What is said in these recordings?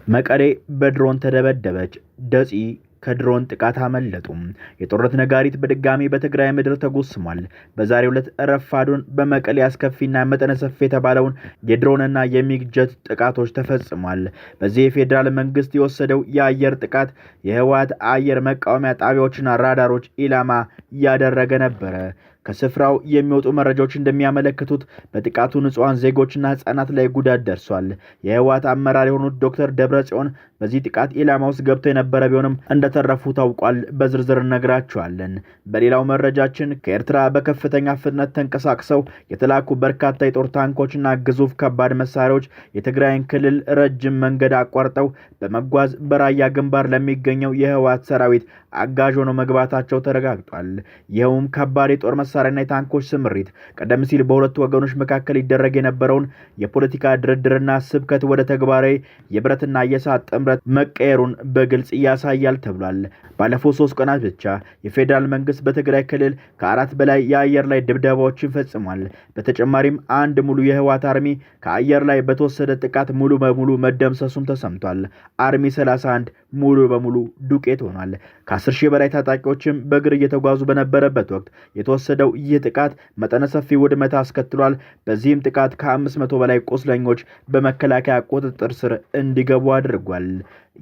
መቀሌ በድሮን ተደበደበች። ደጺ ከድሮን ጥቃት አመለጡ። የጦርነት ነጋሪት በድጋሚ በትግራይ ምድር ተጎስሟል። በዛሬው ዕለት ረፋዱን በመቀሌ አስከፊና መጠነ ሰፊ የተባለውን የድሮንና የሚግ ጀት ጥቃቶች ተፈጽሟል። በዚህ የፌዴራል መንግስት የወሰደው የአየር ጥቃት የህወሓት አየር መቃወሚያ ጣቢያዎችና ራዳሮች ኢላማ ያደረገ ነበረ። ከስፍራው የሚወጡ መረጃዎች እንደሚያመለክቱት በጥቃቱ ንጹሃን ዜጎችና ህጻናት ላይ ጉዳት ደርሷል። የህወሓት አመራር የሆኑት ዶክተር ደብረጽዮን በዚህ ጥቃት ኢላማ ውስጥ ገብተው የነበረ ቢሆንም እንደተረፉ ታውቋል። በዝርዝር እነግራችኋለን። በሌላው መረጃችን ከኤርትራ በከፍተኛ ፍጥነት ተንቀሳቅሰው የተላኩ በርካታ የጦር ታንኮችና ግዙፍ ከባድ መሳሪያዎች የትግራይን ክልል ረጅም መንገድ አቋርጠው በመጓዝ በራያ ግንባር ለሚገኘው የህወሓት ሰራዊት አጋዥ ሆነው መግባታቸው ተረጋግጧል። ይኸውም ከባድ የጦር መሳሪያና የታንኮች ስምሪት ቀደም ሲል በሁለቱ ወገኖች መካከል ይደረግ የነበረውን የፖለቲካ ድርድርና ስብከት ወደ ተግባራዊ የብረትና የእሳት ጥምረት መቀየሩን በግልጽ ያሳያል ተብሏል። ባለፉት 3 ቀናት ብቻ የፌዴራል መንግስት በትግራይ ክልል ከ4 በላይ የአየር ላይ ድብደባዎችን ፈጽሟል። በተጨማሪም አንድ ሙሉ የህወሓት አርሚ ከአየር ላይ በተወሰደ ጥቃት ሙሉ በሙሉ መደምሰሱም ተሰምቷል። አርሚ 31 ሙሉ በሙሉ ዱቄት ሆኗል። ከ10 ሺህ በላይ ታጣቂዎችም በእግር እየተጓዙ በነበረበት ወቅት የተወሰደው ይህ ጥቃት መጠነ ሰፊ ውድመት አስከትሏል። በዚህም ጥቃት ከ500 በላይ ቁስለኞች በመከላከያ ቁጥጥር ስር እንዲገቡ አድርጓል።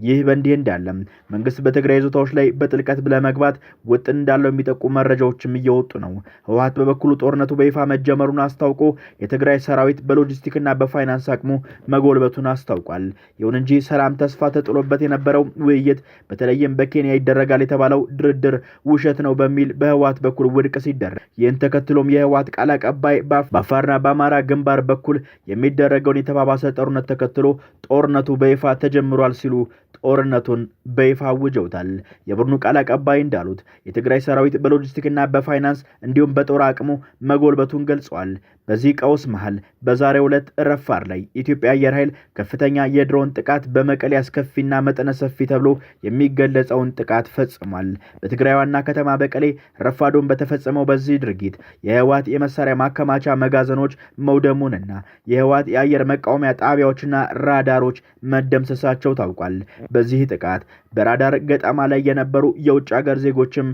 ይህ በእንዲህ እንዳለም መንግስት በትግራይ ይዞታዎች ላይ በጥልቀት ለመግባት ውጥን እንዳለው የሚጠቁሙ መረጃዎችም እየወጡ ነው። ህወሓት በበኩሉ ጦርነቱ በይፋ መጀመሩን አስታውቆ የትግራይ ሰራዊት በሎጂስቲክና በፋይናንስ አቅሙ መጎልበቱን አስታውቋል። ይሁን እንጂ ሰላም ተስፋ ተጥሎበት የነበረው ውይይት በተለይም በኬንያ ይደረጋል የተባለው ድርድር ውሸት ነው በሚል በህወሓት በኩል ውድቅ ሲደረግ፣ ይህን ተከትሎም የህወሓት ቃል አቀባይ በአፋርና በአማራ ግንባር በኩል የሚደረገውን የተባባሰ ጦርነት ተከትሎ ጦርነቱ በይፋ ተጀምሯል ሲሉ ጦርነቱን በይፋ አውጀውታል። የቡድኑ ቃል አቀባይ እንዳሉት የትግራይ ሰራዊት በሎጂስቲክና በፋይናንስ እንዲሁም በጦር አቅሙ መጎልበቱን ገልጸዋል። በዚህ ቀውስ መሃል በዛሬው ዕለት ረፋድ ላይ የኢትዮጵያ አየር ኃይል ከፍተኛ የድሮን ጥቃት በመቀሌ አስከፊና መጠነ ሰፊ ተብሎ የሚገለጸውን ጥቃት ፈጽሟል። በትግራይ ዋና ከተማ መቀሌ ረፋዱን በተፈጸመው በዚህ ድርጊት የህወሓት የመሳሪያ ማከማቻ መጋዘኖች መውደሙንና የህወሓት የአየር መቃወሚያ ጣቢያዎችና ራዳሮች መደምሰሳቸው ታውቋል። በዚህ ጥቃት በራዳር ገጠማ ላይ የነበሩ የውጭ ሀገር ዜጎችም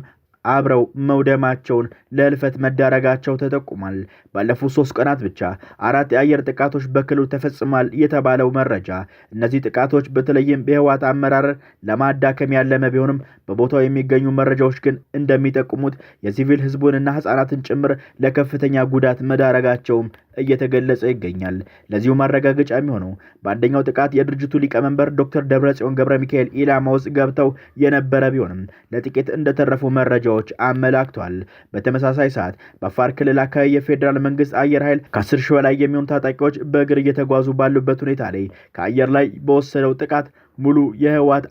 አብረው መውደማቸውን ለህልፈት መዳረጋቸው ተጠቁሟል። ባለፉት 3 ቀናት ብቻ 4 የአየር ጥቃቶች በክልሉ ተፈጽሟል የተባለው መረጃ እነዚህ ጥቃቶች በተለይም በህወሓት አመራር ለማዳከም ያለመ ቢሆንም በቦታው የሚገኙ መረጃዎች ግን እንደሚጠቁሙት የሲቪል ህዝቡንና ህፃናትን ጭምር ለከፍተኛ ጉዳት መዳረጋቸውም እየተገለጸ ይገኛል። ለዚሁ ማረጋገጫ የሚሆነው በአንደኛው ጥቃት የድርጅቱ ሊቀመንበር ዶክተር ደብረጽዮን ገብረ ሚካኤል ኢላማ ውስጥ ገብተው የነበረ ቢሆንም ለጥቂት እንደተረፉ መረጃዎች አመላክቷል። በተመሳሳይ ሰዓት በአፋር ክልል አካባቢ የፌዴራል መንግስት አየር ኃይል ከ10 ሺህ በላይ የሚሆኑ ታጣቂዎች በእግር እየተጓዙ ባሉበት ሁኔታ ላይ ከአየር ላይ በወሰደው ጥቃት ሙሉ የህወሓት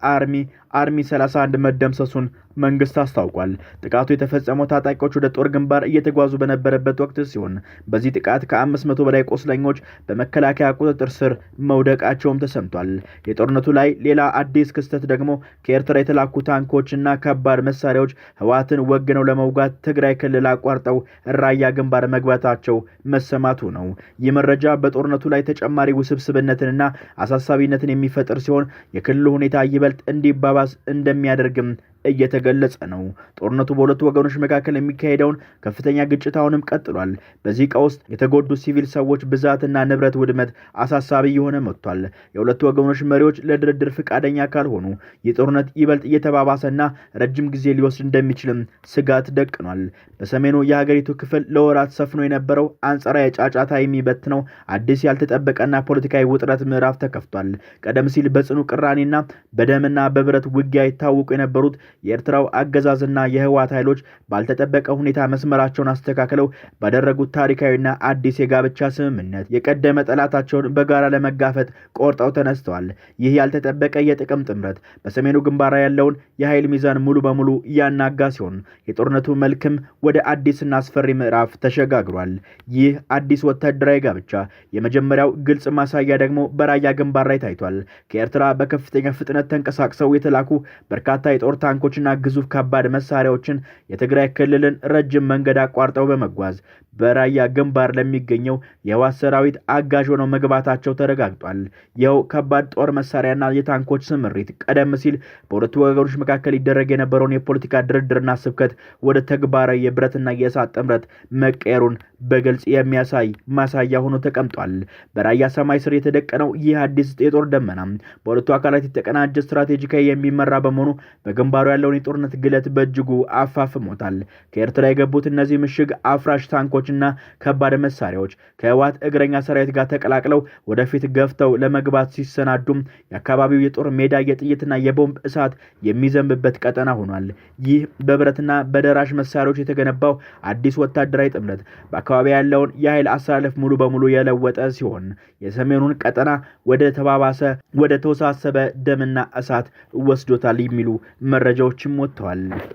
አርሚ 31 መደምሰሱን መንግስት አስታውቋል። ጥቃቱ የተፈጸመው ታጣቂዎች ወደ ጦር ግንባር እየተጓዙ በነበረበት ወቅት ሲሆን በዚህ ጥቃት ከ500 በላይ ቆስለኞች በመከላከያ ቁጥጥር ስር መውደቃቸውም ተሰምቷል። የጦርነቱ ላይ ሌላ አዲስ ክስተት ደግሞ ከኤርትራ የተላኩ ታንኮችና ከባድ መሳሪያዎች ህወሓትን ወግነው ለመውጋት ትግራይ ክልል አቋርጠው ራያ ግንባር መግባታቸው መሰማቱ ነው። ይህ መረጃ በጦርነቱ ላይ ተጨማሪ ውስብስብነትንና አሳሳቢነትን የሚፈጥር ሲሆን የክልሉ ሁኔታ ይበልጥ እንዲባባስ እንደሚያደርግም እየተገለጸ ነው። ጦርነቱ በሁለቱ ወገኖች መካከል የሚካሄደውን ከፍተኛ ግጭት አሁንም ቀጥሏል። በዚህ ቀውስ የተጎዱ ሲቪል ሰዎች ብዛትና ንብረት ውድመት አሳሳቢ የሆነ መጥቷል። የሁለቱ ወገኖች መሪዎች ለድርድር ፈቃደኛ ካልሆኑ የጦርነት ይበልጥ እየተባባሰና ረጅም ጊዜ ሊወስድ እንደሚችልም ስጋት ደቅኗል። በሰሜኑ የሀገሪቱ ክፍል ለወራት ሰፍኖ የነበረው አንጻራዊ ጫጫታ የሚበትነው አዲስ ያልተጠበቀና ፖለቲካዊ ውጥረት ምዕራፍ ተከፍቷል። ቀደም ሲል በጽኑ ቅራኔና በደምና በብረት ውጊያ ይታወቁ የነበሩት የኤርትራው አገዛዝና የህወሓት ኃይሎች ባልተጠበቀ ሁኔታ መስመራቸውን አስተካክለው ባደረጉት ታሪካዊና አዲስ የጋብቻ ስምምነት የቀደመ ጠላታቸውን በጋራ ለመጋፈጥ ቆርጠው ተነስተዋል። ይህ ያልተጠበቀ የጥቅም ጥምረት በሰሜኑ ግንባር ያለውን የኃይል ሚዛን ሙሉ በሙሉ ያናጋ ሲሆን የጦርነቱ መልክም ወደ አዲስና አስፈሪ ምዕራፍ ተሸጋግሯል። ይህ አዲስ ወታደራዊ ጋብቻ የመጀመሪያው ግልጽ ማሳያ ደግሞ በራያ ግንባር ላይ ታይቷል። ከኤርትራ በከፍተኛ ፍጥነት ተንቀሳቅሰው የተላኩ በርካታ የጦር ታንኮች ታንኮችና ግዙፍ ከባድ መሳሪያዎችን የትግራይ ክልልን ረጅም መንገድ አቋርጠው በመጓዝ በራያ ግንባር ለሚገኘው የህወሓት ሰራዊት አጋዥ ሆነው መግባታቸው ተረጋግጧል። ይኸው ከባድ ጦር መሳሪያና የታንኮች ስምሪት ቀደም ሲል በሁለቱ ወገኖች መካከል ይደረግ የነበረውን የፖለቲካ ድርድርና ስብከት ወደ ተግባራዊ የብረትና የእሳት ጥምረት መቀየሩን በግልጽ የሚያሳይ ማሳያ ሆኖ ተቀምጧል። በራያ ሰማይ ስር የተደቀነው ይህ አዲስ የጦር ደመና በሁለቱ አካላት የተቀናጀ ስትራቴጂካዊ የሚመራ በመሆኑ በግንባሩ ያለውን የጦርነት ግለት በእጅጉ አፋፍሞታል። ከኤርትራ የገቡት እነዚህ ምሽግ አፍራሽ ታንኮችና ከባድ መሳሪያዎች ከህወሓት እግረኛ ሰራዊት ጋር ተቀላቅለው ወደፊት ገፍተው ለመግባት ሲሰናዱም የአካባቢው የጦር ሜዳ የጥይትና የቦምብ እሳት የሚዘንብበት ቀጠና ሆኗል። ይህ በብረትና በደራሽ መሳሪያዎች የተገነባው አዲስ ወታደራዊ ጥምረት በአካባቢ ያለውን የኃይል አሰላለፍ ሙሉ በሙሉ የለወጠ ሲሆን የሰሜኑን ቀጠና ወደ ተወሳሰበ ደምና እሳት ወስዶታል የሚሉ መረጃዎችም ወጥተዋል።